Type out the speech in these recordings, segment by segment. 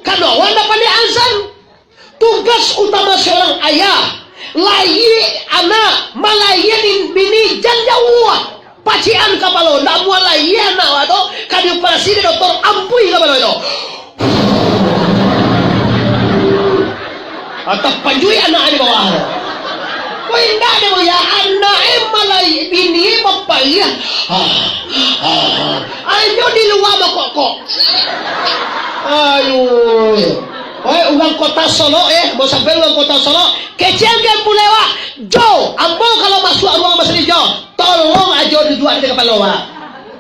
Karena wanda pandai azan. Tugas utama seorang ayah layi anak malayenin bini janjawa pacian kapalo ndak mua layi anak wato kadi operasi dokter ampui kapalo itu. Atau panjui anak di bawah. Kau indah dia ya anak malai bini bapak ya. Ayo di luar kok. Ayo. Oi ulang kota Solo mau sampai ulang kota Solo kecil kan pulewa Jo ambo kalau masuk ruang masjid Jo tolong aja dijual di kepala wa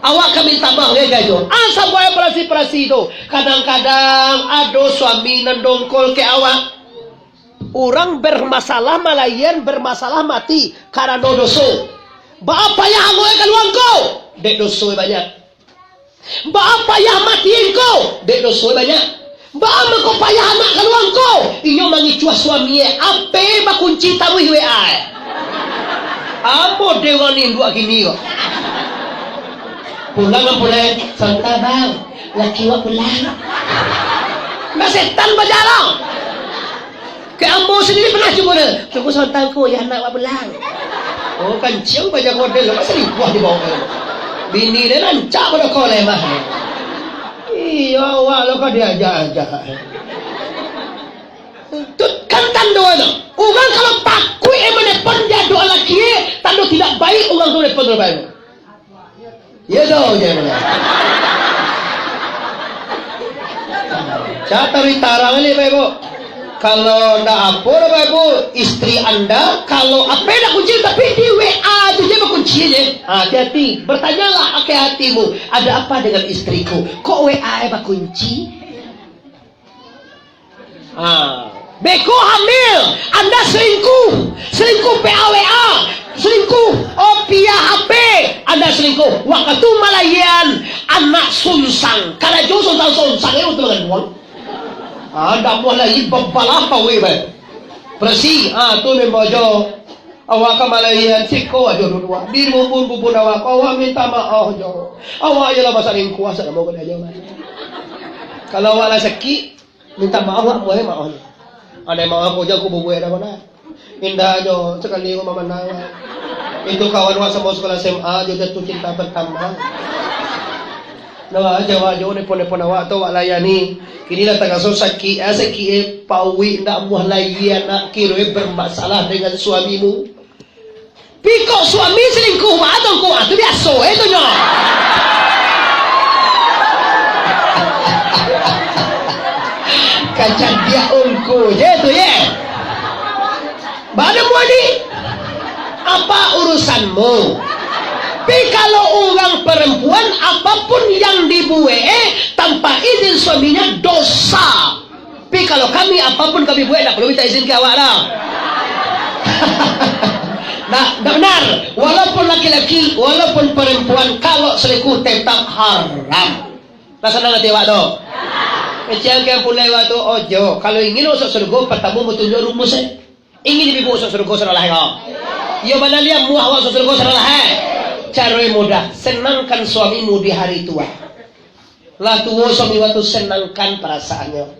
awak kami tambah ya Jo asal boleh operasi itu kadang-kadang ado suami nendongkol ke awak orang bermasalah malayan bermasalah mati karena doso baapa ya hangoy kaluang ko dek doso banyak baapa ya matiin ko dek doso banyak Baama ko payah anak kaluang ko. Inyo mangicua suami ape bakunci taruh WA. Amo dewa nindu gini kok. Pulang boleh santa bang. Laki wa pulang. Mbak setan bajarang. Ke ambo sendiri pernah coba dah. Coba santan ko ya anak wa pulang. Oh kancing bajar model masa libuah di bawah. Bini dia rancak pada koleh mah. Iya, walau kau diajak-ajak. Tut kan tando itu. Orang kalau takut menepon dia doa lagi, tando tidak baik orang tu menepon doa baik. Ya doh jangan. Saya tarik tarang ni baik bu. Kalau ndak apa bapak ibu istri anda kalau apa nak kunci tapi di WA tu je berkunci je. Hati-hati bertanyalah ke hatimu ada apa dengan istriku kok WA berkunci. Beko hamil anda selingkuh PAWA selingkuh opia HP anda selingkuh waktu malayan anak sunsang karena jauh sunsang itu dengan buang. Anda mulai babalah pawe ba. Bersih tu membajo awak kamalayan siko ajo dua. Di bubun awak awak minta maaf jo. Awak ialah masaling kuasa mau kena jo. Kalau awak lah sakit minta maaf awak boleh maaf. Ada maaf aja aku bubuh ada mana. Indah jo sekali aku memandang. Itu kawan awak sama sekolah SMA jo jatuh cinta pertama. Nawa jawa jo nepon awak tu awak layani. Kini datang asal sakit pawi nak muah lagi anak kira bermasalah dengan suamimu. Piko suami selingkuh atau kau itu biasa itu nyo. Kacang dia unku je tu ye. Bada muani apa urusanmu? Tapi kalau orang perempuan apapun yang dibuat tanpa izin suaminya dosa. Tapi kalau kami apapun kami buat tak perlu minta izin ke awak dah. Nah, benar. Walaupun laki-laki, walaupun perempuan kalau selingkuh tetap haram. Rasanya nanti awak tu. Kecil kan pulai waktu ojo. Kalau ingin masuk surga, pertama bertunjuk rumus. Ingin dibibu masuk surga salah kau. Ya mana lihat muah masuk surga salah. Cara mudah, senangkan suamimu di hari tua. Lah tua suami waktu senangkan perasaannya.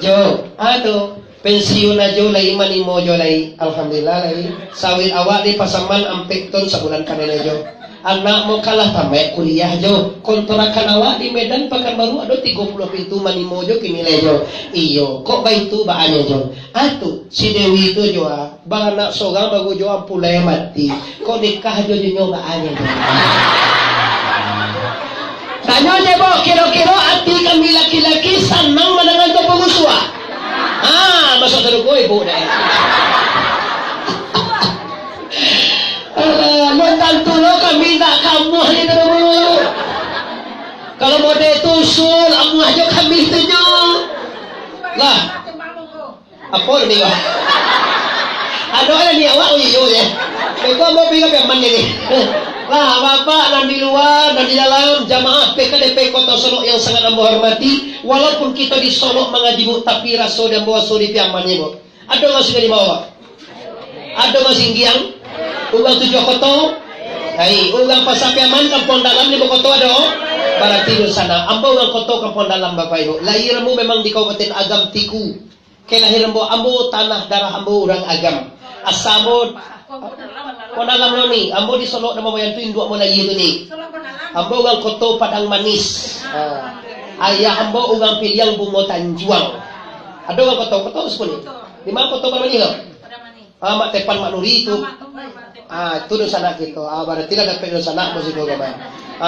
Jo, aduh, pensiun aja lagi mani mojo lagi. Alhamdulillah lagi. Sawit awak di pasaman ampek ton sebulan kanan aja. Anak mau kalah tamat kuliah jo. Kontrakan awak di Medan Pekanbaru ada 30 pintu mani mojo kini lejo. Iyo, kok baik tu bahannya jo. Atuh, si Dewi itu jo. Bang anak sogang bagu jo ampulai mati. Kok nikah jo jo bahannya jo. Tanya je bo, kira-kira hati kami laki-laki senang mendengar tu pengusua. Masuk teruk ibu dah. Menantu lo kami tak kamu ni dulu. Kalau mau tusul, kamu aja kami tunjuk. Lah, apa ni wah? Ada ni awak uyu je. Mereka mau pergi ke mana ni? Lah, bapak dan di luar dan di dalam jamaah PKDP Kota Solo yang sangat ambo hormati. Walaupun kita di Solo mengaji bu, tapi raso dan bawa suri piamannya bu. Ada masih di bawah? Ada masih giang? Ugang 7 koto? Hai, ugang pasar piaman kampung dalam di Bokoto ada? Baratino sana. Ambo ang koto ka po dalam Bapak Ibu. Lahiran mo memang di kabupaten agam tiku. Kaya lahiran mo ambo tanah darah ambo orang agam. Asamo ko dalam lo ni. Ambo di Solo na mamayan tu indua mo na yun ni. Ambo ang koto padang manis. Ayah ambo ugang pilyang bungotan juang. Ado ang koto sepuluh. Di mana koto pa man niyo? Mak tepan mak nuri itu. Itu doon sana gitu. Berarti lah dapat doon sana mo siguro gamay.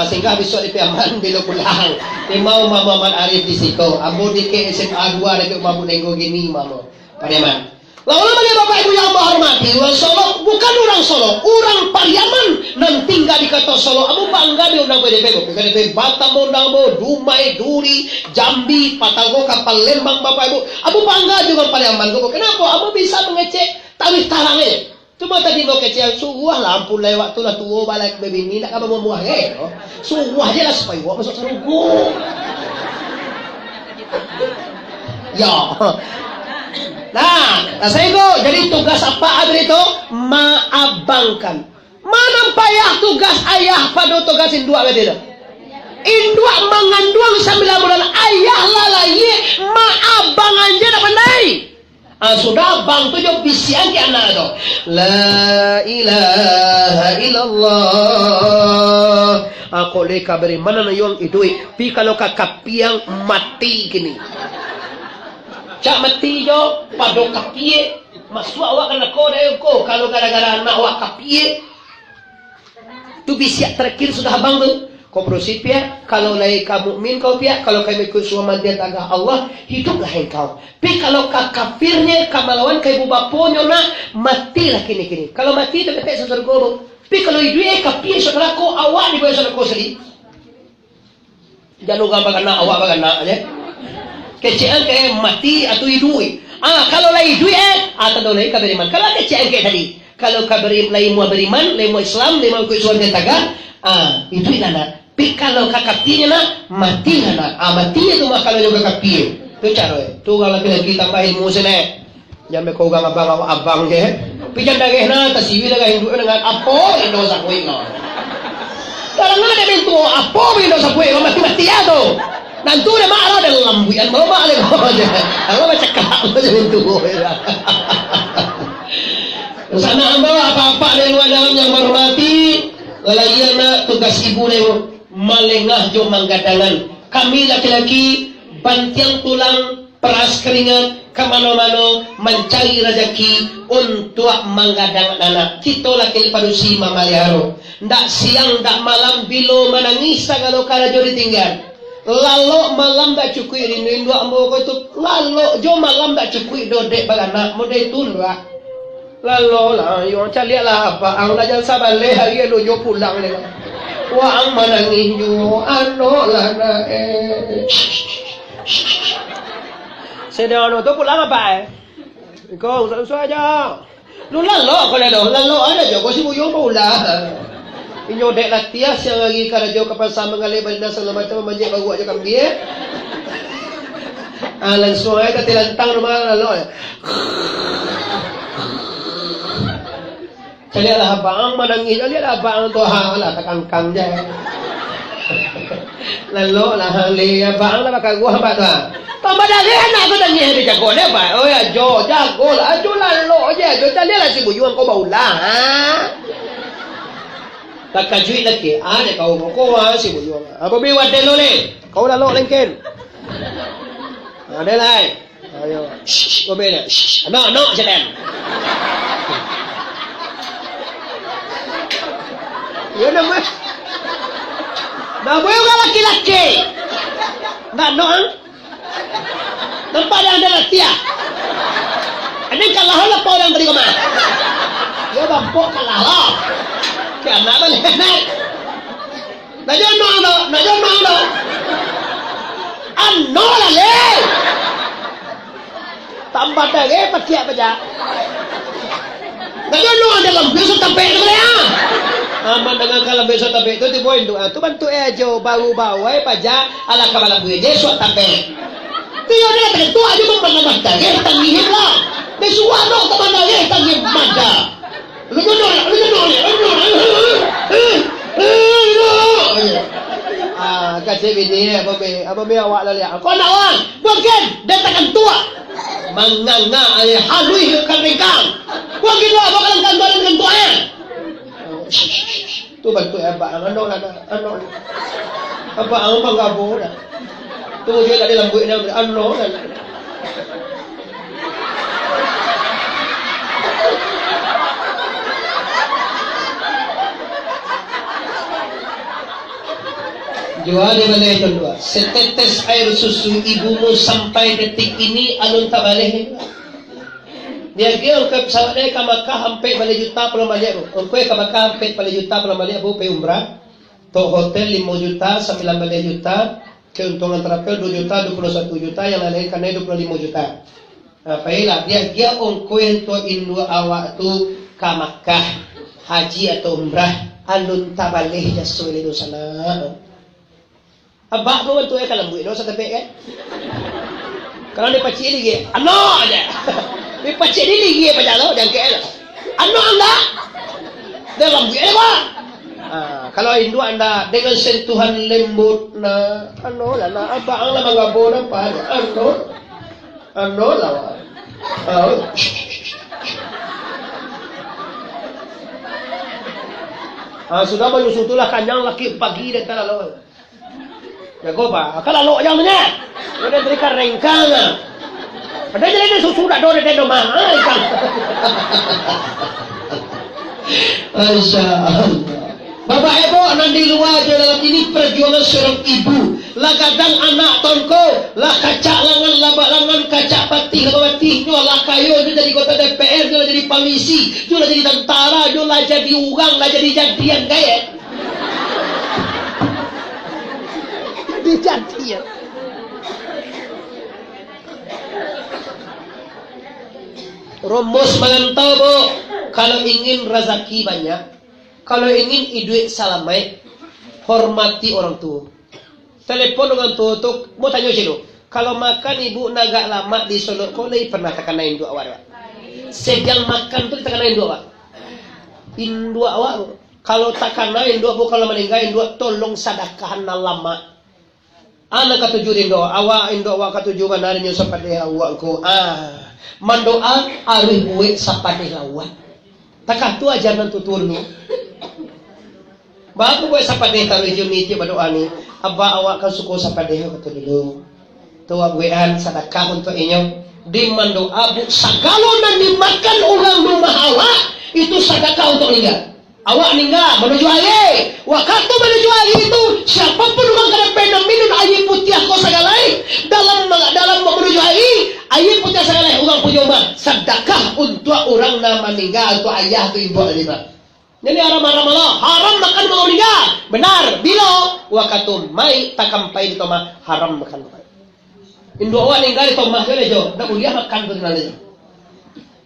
Sehingga besok di piaman bilo pulang. Di mau mamaman Arif di situ. Ambo di ke SMA 2 lagi mabu nego gini mamo. Pariaman. Lalu bagi Bapak Ibu yang menghormati, orang Solo bukan orang Solo, orang Pariaman nan tinggal di kota Solo. Amu bangga di undang PDP, PDP Batam, Mondamo, Dumai, Duri, Jambi, Patagoka, Palembang, Bapak Ibu. Amu bangga juga Pariaman. Kenapa? Amu bisa mengecek tawih tarangnya. Cuma tadi mau kecil, suah lampu lewat tu lah tua balik begini, nak kamu mau muah suah je lah supaya gua masuk sarugo. Ya. Nah, saya itu jadi tugas apa ada itu? Maabangkan. Mana payah tugas ayah pada tugas indua betul? Indua mengandung 9 bulan ayah lalaye maabang aja dah pandai. Sudah bang tu jauh bisian di anak tu. La ilaha illallah. Aku leka beri mana na yung idui. Pi kalau kakapiang mati gini. Cak mati jo pada kapie. Masuk awak kena ko dah ko. Kalau gara-gara anak awak kapie. Tu bisiak terakhir sudah bang tu. Kau berusia pia, kalau lagi kamu mukmin kau pia, kalau kami ikut suama dia tangga Allah, hiduplah engkau. Tapi kalau kafirnya, kamalawan kau ibu baponyo na, matilah kini. Kalau mati itu betul saudara guru. Tapi kalau hidup kafir saudara ko awak di bawah saudara ko sendiri. Jangan gambar kena awak bagana aja. Kecil ke mati atau hidup. Kalau lagi hidup atau lagi kaberiman. Kalau kecil ke tadi, kalau kaberi lagi mau beriman, lagi mau Islam, lagi mau ikut suama dia tangga, itu nana. Tapi kalau kakapnya na mati na, mati itu mah kalau juga kakapnya. Itu cara. Tu kalau lagi tambahin ilmu sini. Jangan kau gang abang je. Pijan dageh na tasiwi dah Hindu dengan apa Indo sakui no. Karena ada bentuk apa Indo sakui mati ya tu. Nanti dia marah dalam buian mau marah aja. Kalau macam kau macam bentuk. Sana hamba apa-apa dari luar dalam yang menghormati. Lalayana tugas ibu lewat malengah jo manggadangan. Kami laki-laki bantiang tulang peras keringat kemana-mana mencari rezeki untuk manggadang anak. Kita laki padusi mamaliharo. Ndak siang ndak malam bilo menangis kalau karajo ditinggal. Lalu malam ndak cukup rindu ambo ko tu. Lalu jo malam ndak cukup dodek baganak model tu lah. Lalu lah, yang cari lah apa? Ang dah jangan sabar leh hari lo jo pulang leh. Wah ang menangis jo, ano lah na Sedang tu pulang apa? Kau usah aja. Lu lalu kalau lalu ada jo, kau si buyong pulang. Inyo dek latias yang lagi kada jo kapal sama ngalih benda segala macam manjek baru aja kambie. Langsung aja tilantang rumah lalu. Lihatlah abang menangis, lihatlah abang tu lah takang-kang je. Lalu lah lihat abang lah bakal gua apa tu? Tambah lagi anak tu nangis dia jago dia apa? Oh ya jo jago lah, jo lalu je, jo cari lah si buyuan kau bau lah. Tak kajui lagi, ada kau si buyuan. Apa biwat delo ni? Kau lalu lengken. Ada lain. Ayo, kau bela. No jalan. Ya nama. Dah boleh orang laki-laki. Tak doang. Nampak yang ada latihan. Ini kalah lah orang beri kemana. Ya bapak kalah lah. Kenapa balik naik? Nak jangan dah. Ano lah le. Tambah dah ke pakai baca. Nak jangan dalam besok sampai tu ya. Aman dengan kalau besok tapi itu dibuat doa tu bantu aja bau-bau pajak ala kabala buye suat tampe. Tiyo dia tak tu aja memang tak ya tangih lah. Besok ada teman lagi tangih mada. Lu jodoh. Kacau si bini apa be awak lali. Kau nak wan, bukan datangkan tua. Manganga ay halui kan ringkang. Kau gitu apa kalau kan dengan tua ya? Tu bantu apa ano lah ano. Apa ang panggabo na. Tu dia tak ada lambu na ano lah. Jual di mana itu dua. Setetes air susu ibumu sampai detik ini alun tak balik. Dia kira ke pesawat dia ke Makkah hampir balik juta pulang balik. Engkau ke Makkah hampir balik juta pulang balik. Abu pergi umrah. Tok hotel 5 juta, 9 juta. Keuntungan terakhir 2 juta, 21 juta. Yang lain kena 25 juta. Baiklah, dia engkau yang tu indu awak tu ke Makkah haji atau umrah alun tak balik jasuh itu sana. Abak pun tu kalau buat dosa tapi kan. Kalau dia pacik lagi, ano aja. Dia pacik ni lagi apa jalan jangan ke. Ano anda? Dia lambu apa? Kalau Hindu anda dengan sentuhan lembut na ano lah na abak ang lamang gabon apa ano lah. Sudah menyusutulah kanyang laki pagi dan kalau jago ba? Akala lo yang nya. Udah berikan rengkang. Ada jadi susu dah dore dedo mah. Masyaallah. Bapak Ibu anak di luar dalam ini perjuangan seorang ibu. Lah kadang anak tonko, lah kacak langan labak langan kacak patih labak patih, jual lah kayu dia jadi kota DPR, dia jadi polisi, dia jadi tentara, dia lah jadi urang, lah jadi jadian gaya. Dijadian. Rumus mengantau bu, kalau ingin rezeki banyak, kalau ingin duit salamai, hormati orang tua. Telepon dengan tua tu, mau tanya silo. Kalau makan ibu nagak lama di Solo, kau lagi pernah tekanain dua awak? Sejang makan tu tekanain dua awak. Indua awak. Kalau tekanain dua bu, kalau meninggalin dua, tolong sadakahan lama. Anak ketujuh indo, awak indo awak ketujuh mana nyo sapade awak ko. Mandoa arih buik sapade awak. Takah tu ajaran tutur no. Bago buik sapade karo jumiti badoa ni, aba awak kan suko sapade ko dulu. Tuwa buian sedekah untuk inyo. Di mandoa bu sagalo nan dimakan orang rumah awak itu sedekah untuk ingat. Awak ninggal menuju air. Waktu menuju air itu siapapun orang kena pernah minum air putih kau segalai dalam menuju air putih segalai orang punya rumah sedekah untuk orang nama meninggal untuk ayah atau ibu lima. Jadi haram makan mau meninggal. Benar bila waktu mai takampai di toma haram makan. Indo awak ninggal di toma kau lejo. Tak boleh makan tu nalanya.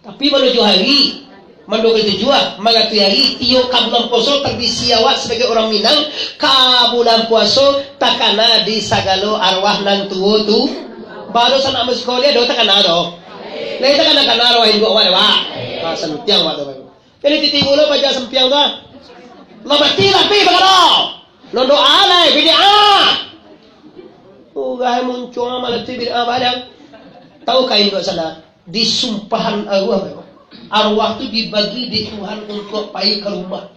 Tapi menuju hari mandok itu jua maga tuyari tiyo kabulan puasa terbisi awak sebagai orang Minang kabulan puasa takana di sagalo arwah nan tuwo tu baru sana sekolah do takana do lai takana kana arwah ibu awak wa sempiang wa do jadi titimulo baca sempiang do mabati lapi bagaro londo alai bid'ah ugay muncul malati bid'ah badang tahu kain do sana disumpahan arwah arwah itu dibagi di Tuhan untuk pergi ke rumah.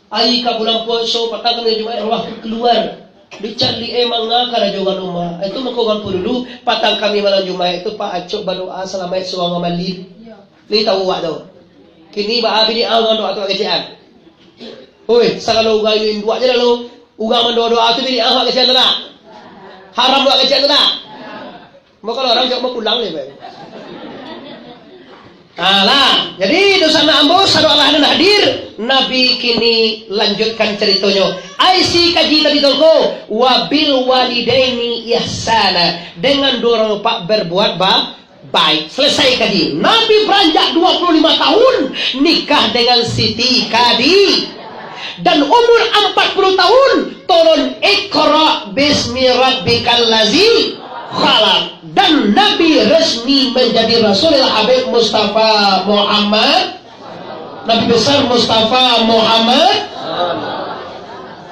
Ai ka bulan puasa patang ni jumat arwah keluar. Dicari emang ngakar juga rumah. Itu makogan dulu patang kami malam jumat itu Pak Acok berdoa selamat suang amalin. Li tahu wak tu. Kini ba abi ni awang doa tu kecian. Hoi, sakalo ugayin dua je lalu. Ugang mendoa tu bini awak kecian tak? Haram doa kecian tak? Mau kalau orang jauh mau pulang ni, Alah, jadi dosa ambo sadu Allah dan hadir Nabi kini lanjutkan ceritanya. Aisi kaji tadi tolko wabil walidaini ihsana dengan dua orang pak berbuat baik. Selesai kaji. Nabi beranjak 25 tahun nikah dengan Siti Kadi dan umur 40 tahun turun Iqra bismi rabbikal ladzi khalaq dan Nabi resmi menjadi Rasulullah Habib Mustafa Muhammad Nabi besar Mustafa Muhammad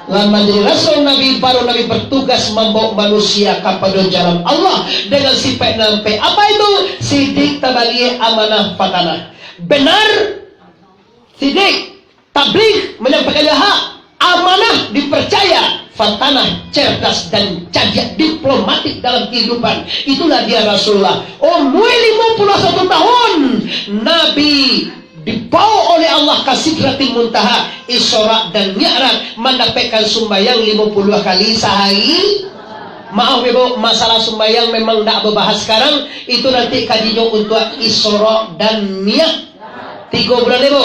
Lan menjadi rasul Nabi baru Nabi bertugas membawa manusia kepada jalan Allah dengan sifat nampe. Apa itu? Sidik tabligh amanah fatanah. Benar, sidik, tabligh menyampaikan hak, amanah dipercaya, fatanah cerdas dan cerdik diplomatik dalam kehidupan. Itulah dia Rasulullah. Umur 51 tahun Nabi dibawa oleh Allah ke Sidratil Muntaha, Isra dan Mi'raj, mendapatkan sembahyang 50 kali sehari. Maaf ibu, masalah sembahyang memang tidak berbahas sekarang. Itu nanti kajinya untuk Isra dan Mi'raj. 3 bulan ibu.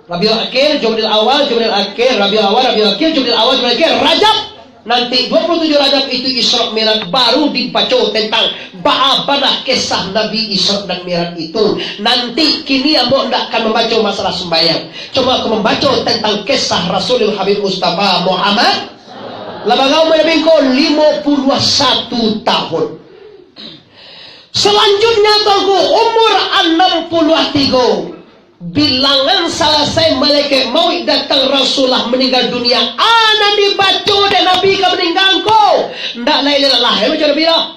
Rabiul Akhir, Jumadil Awal, Jumadil Akhir, Rabiul Awal, Rabiul Akhir, Jumadil Awal, Jumadil Akhir, Rajab. Nanti 27 Rajab itu Isra Mi'raj, baru dibaca tentang bagaimana kisah Nabi Isra dan Mi'raj itu. Nanti kini ambo tidak akan membaca masalah sembahyang, cuma aku membaca tentang kisah Rasulul Habib Mustafa Muhammad. Labagau menabingko 51 tahun. Selanjutnya tunggu umur 63. Bilangan selesai malaikat maut datang, Rasulullah meninggal dunia. Nabi baca dan Nabi ke meninggal kau. Ndak lain lah. Macam Nabi lah.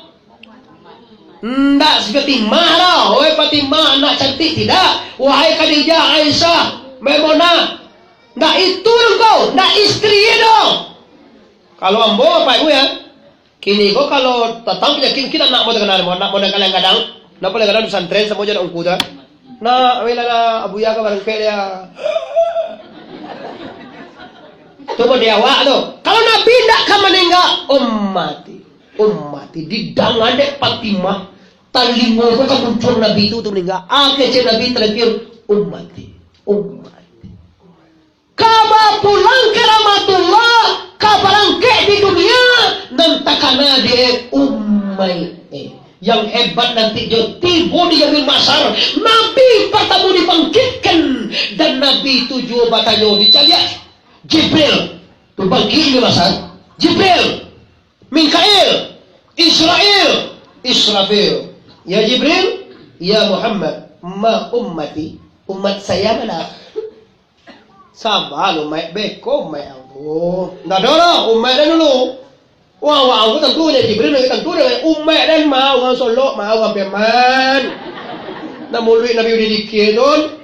Ndak seperti marah. Wahai Fatimah anak cantik, tidak. Wahai Khadijah, Aisyah, Maimunah. Ndak itu kau. Ndak istri itu. Kalau ambo apa ibu ya? Kini kau kalau datang kita nak mau dengar, nak mau dengar kadang. Nak boleh kadang pesantren sama jadi ongku dah. Nah, wala na abuya ka barang kaya. Tuh dia awak tu. Kalau Nabi tidak akan meninggal, ummati didangan dek Fatimah. Talingo ka muncul Nabi itu meninggal. Akhirnya Nabi terakhir ummati. Kaba pulang ke rahmatullah, kabarang ke di dunia dan takana dia ummati. Yang hebat nanti dia tiba di yaumil mahsyar. Nabi pertama dibangkitkan dan Nabi itu juga batanya dicari Jibril tu bangkit di mahsyar. Jibril, Mikail, Israfil. Ya Jibril, ya Muhammad, ma ummati, umat saya mana? Sabar umat beko umat aku. Ndak ada umat dulu. Wah, aku tentunya Jibril tentunya umat dan mau orang Solo, mau orang Peman. Namun Nabi udah dikidun,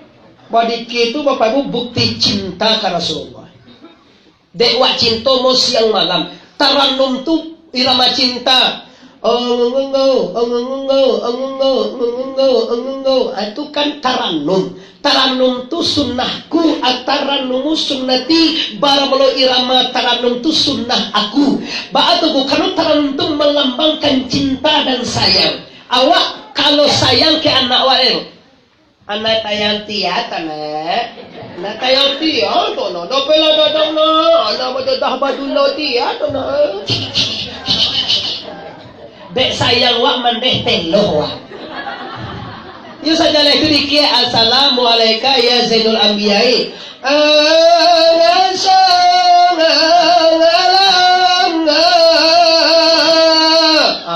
badiki itu bapak ibu bukti cinta ke Rasulullah. Dewa cinta mau siang malam, taranum tu irama cinta. Itu kan taranum. Taranum tu sunnahku, ataranum sunnati. Baramalo irama taranum tu sunnah aku. Baatuku kalau taranum tu melambangkan cinta dan sayang. Awak kalau sayang ke anak awak anak tayang tiat anak tayang tiat tu no pela dadang no anak bedah badulo tiat no. Dek sayang wak mandeh telo wak. Yuk saja lagi dikit. Assalamualaikum ya Zainul Anbiya'i.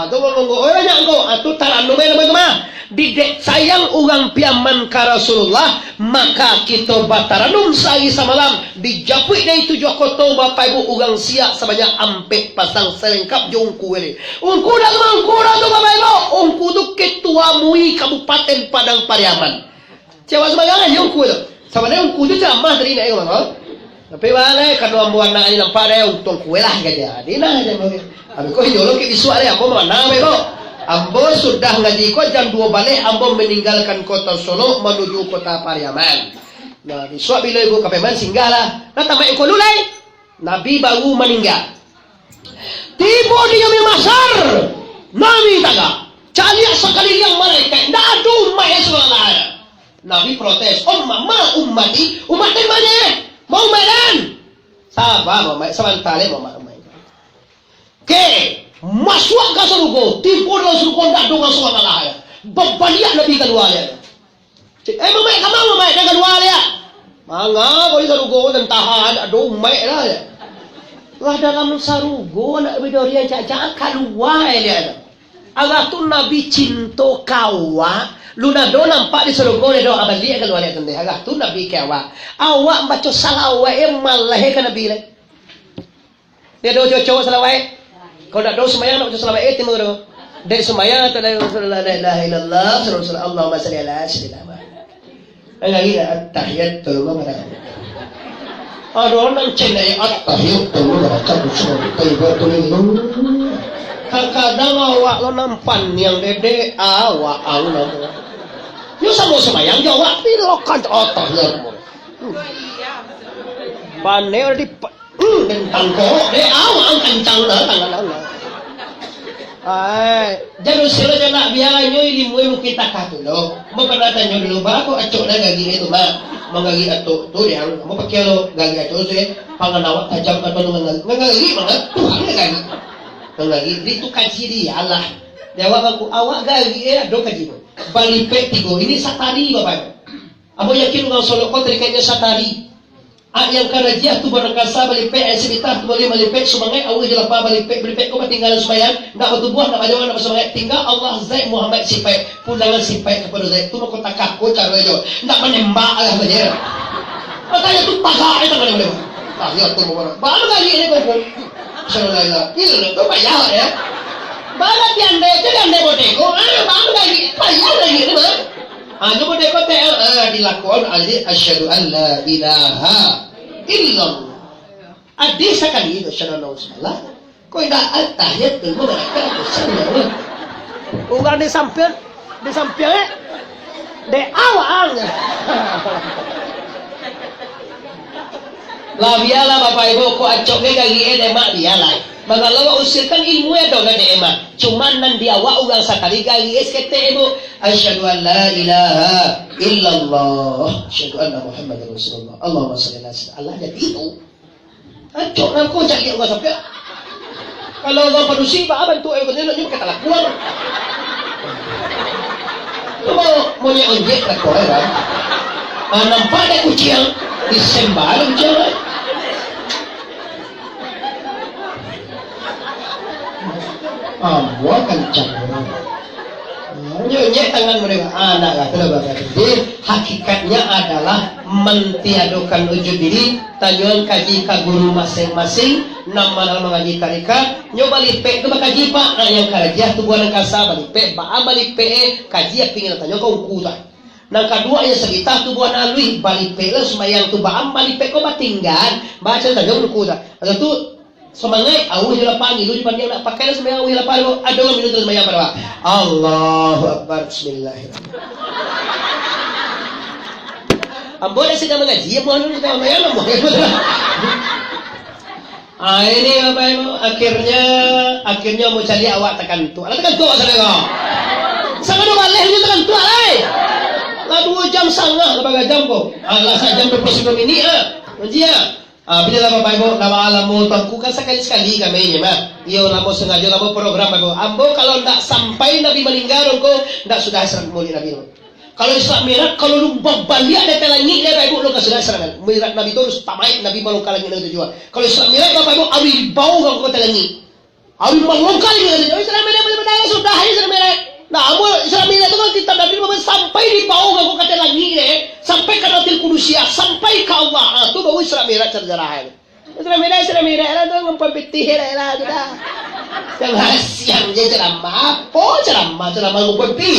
Itu ngomong orangnya engkau. Itu taranum nama didek sayang orang piaman ka Rasulullah, maka kita bataranum sehari semalam dijapui dari 7 koto bapak ibu orang siap sebanyak ampek pasang selengkap jongku ini. Ungku dah tu bapak ibu. Ungku tu ketua MUI Kabupaten Padang Pariaman. Cewa sebagai jongku itu. Sebenarnya ungku tu ceramah dari ini orang. Tapi balik kalau ambuan nak ini nampak dia untung kue lah aja. Dina aja mau. Abi kau hijau ke visual dia. Aku mana ibu? Ambo sudah ngaji ko jam 2 balik, ambo meninggalkan kota Solo menuju kota Pariaman. Nah, besok bila ibu ke Pariaman singgahlah. Nah, tamai ko lulai. Nabi baru meninggal. Tiba di yaumil mahsyar. Nabi taga. Cari sekali yang malaikat. Ndak ada umat yang salah. Nabi protes. Ummati mana? Mau main? Sabar, mau main sebantale mau main. Oke. Masuk ke surga, tipu dalam surga tak dong masuk ke Allah. Berbalik Nabi kedua dia. Mamai kamu mamai dengan kedua dia. Mangga kau di surga dan tahan ada umai lah ya. Lah dalam surga nak bidori yang cak keluar dia. Agak tu Nabi cinta kawa. Luna do nampak di surga dia do abadi keluar dia tende. Agak tu Nabi kawa. Awak baca salah awak malah ke Nabi le. Dia do cowok selawai. Kalau tak do semayang nak baca selawai timur do. Dek semayang atau la ilaha illallah sallallahu Allahumma salli ala sayyidina Muhammad. Lagi at-tahiyatul mubarakatuh. Ada orang cenai at-tahiyatul mubarakatuh tayyibatul ilmu. Kadang awak lo nampan yang dede awak Allah. Yo sama semayang jawab pilokan at-tahiyatul. Paner di tentang kok de awak kencang dah tangan Allah. Jadi sila jangan biar nyoy limu kita katulo. Mo panata nyoy dulu ba ako acok na gagi itu ma. Mangagi ato to yang mo pakialo gagi ato so panganawak tajam ka to ngagi mga tuhan na gagi. Ngagi dito kaji dia Allah. Jawab aku awak gagi do kaji mo. Balipe tigo ini satari bapak. Amo yakin ngau solo ko terikanya satari. Yang karajia tu barangkasa balipek sebitah tu boleh balipek sumangai awal jelah pa balipek ko tinggal sumayang nak bertubuh nak bajawan nak sumangai tinggal Allah Zaid Muhammad sipai pundangan sipai kepada Zaid tu nak takak ko cara jo nak menembak lah saja makanya tu pakai itu mana boleh ya tu mana baru kali ini kau sallallahu itu tu payah ya baru tiande tu tiande bodeko baru lagi payah lagi ni mah anu bodeko teh dilakukan asyhadu an la ilaha illallah. Adi sekali itu syarana usalah. Kau tidak at-tahiyat tu mereka bersama. Ugar di samping de awal. Lah biarlah bapak ibu ko acok ke gagi de mak biarlah. Magalawa usirkan ilmu ya dong de emak. Cuman nan dia wa ugang sakali gagi kete ibu asyhadu an la ilaha illallah asyhadu anna muhammadar rasulullah Allahumma shalli ala sayyidina Allah jadi itu acok nang ko cari Allah sampai kalau Allah padusi ba bantu ayo kena nyuk kata lakuan mau nya onjek tak ko era nampak ada kucing disembah kucing buat kencang nyonyek tangan mereka anak kata bapak. Jadi hakikatnya adalah mentiadakan wujud diri tanyuan kaji ka guru masing-masing nama mengaji tarikat nyoba lipe tu kaji pak yang karajah tu buan kasa balipe ba balipe kaji pingin tanyo kau kuda. Nang kedua yang sekitar tu buan alui balipe lah semayang tu ba balipe ko batinggan baca tanyo kuda. Ada tu semangat awal jelah panggil lu dipanggil nak pakai semayang awal jelah panggil ada orang minum semayang pada Allahu Akbar bismillahirrahmanirrahim ambo dah sedang mengaji ya mohon kita semayang ini apa ibu akhirnya mau cari awak tekan tu tekan tu awak sana sangat dua balik ni tekan tu lah 2 jam sangat berapa jam kok lah 1 jam 29 minit dia bila lah bapak ibu nama alamu tuanku kan sekali-sekali kami ya mah iyo lama sengaja lama program ibu ambo kalau tak sampai Nabi meninggal kau tak sudah serang mulia Nabi kalau Islam mirat kalau lu balik ada telangi bapak ibu lu sudah serang mirat Nabi itu harus tamai Nabi baru kalangi itu juga kalau Islam mirat bapak ibu awi bau kau telangi awi bau kali gitu Islam mirat benar sudah Islam mirat nah amu Islam mirat itu kan kita Nabi sampai di bau kau kata telangi sampai ke Natil Kudusia sampai ke Allah tu baru Islam mirat sejarah Islam mirat lah tu ngempetih lah sudah jangan siang je ceramah ngempetih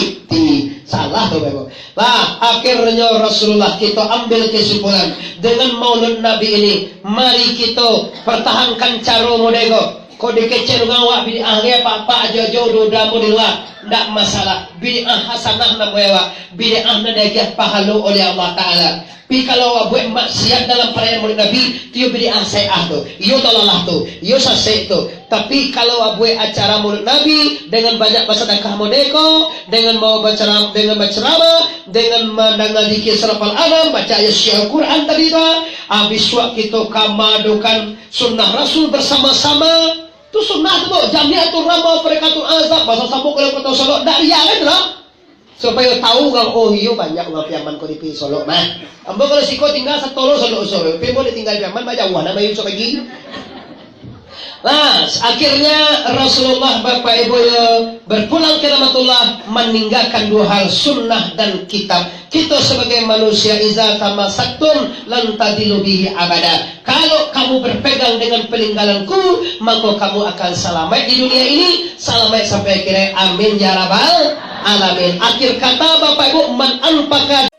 salah tu bapak lah akhirnya Rasulullah kita ambil kesimpulan dengan maulid Nabi ini mari kita pertahankan cara modego kau dikecil ngawak bid'ah dia apa aja jodoh dalam modillah ndak masalah bid'ah hasanah nak bawa bid'ah nak dagih pahala oleh Allah Taala tapi kalau buat maksiat dalam perayaan maulid Nabi tu bid'ah sayah tu iyo dalalah tu iyo sasek tu tapi kalau buat acara maulid Nabi dengan banyak bersedekah modeko dengan mau berceramah dengan mendengar zikir salafal alam baca ayat Al-Quran tadi tu habis waktu kita kamadukan sunnah Rasul bersama-sama tu sunnah tu jamiatul rama perekatul azab bahasa sambung kalau kau tahu solok dak ria kan lah supaya tahu kan oh iyo banyak orang piaman kau di solok mah ambo kalau siko tinggal satolo solok solok pemo dia tinggal piaman baca wah nama yusuf lagi Nah, akhirnya Rasulullah Bapak Ibu ya, berpulang ke rahmatullah, meninggalkan dua hal, sunnah dan kitab. Kita sebagai manusia iza tamasaktun lan tadilu bihi abada. Kalau kamu berpegang dengan peninggalanku, maka kamu akan selamat di dunia ini, selamat sampai akhirnya. Amin ya rabbal alamin. Akhir kata Bapak Ibu, man anfaqa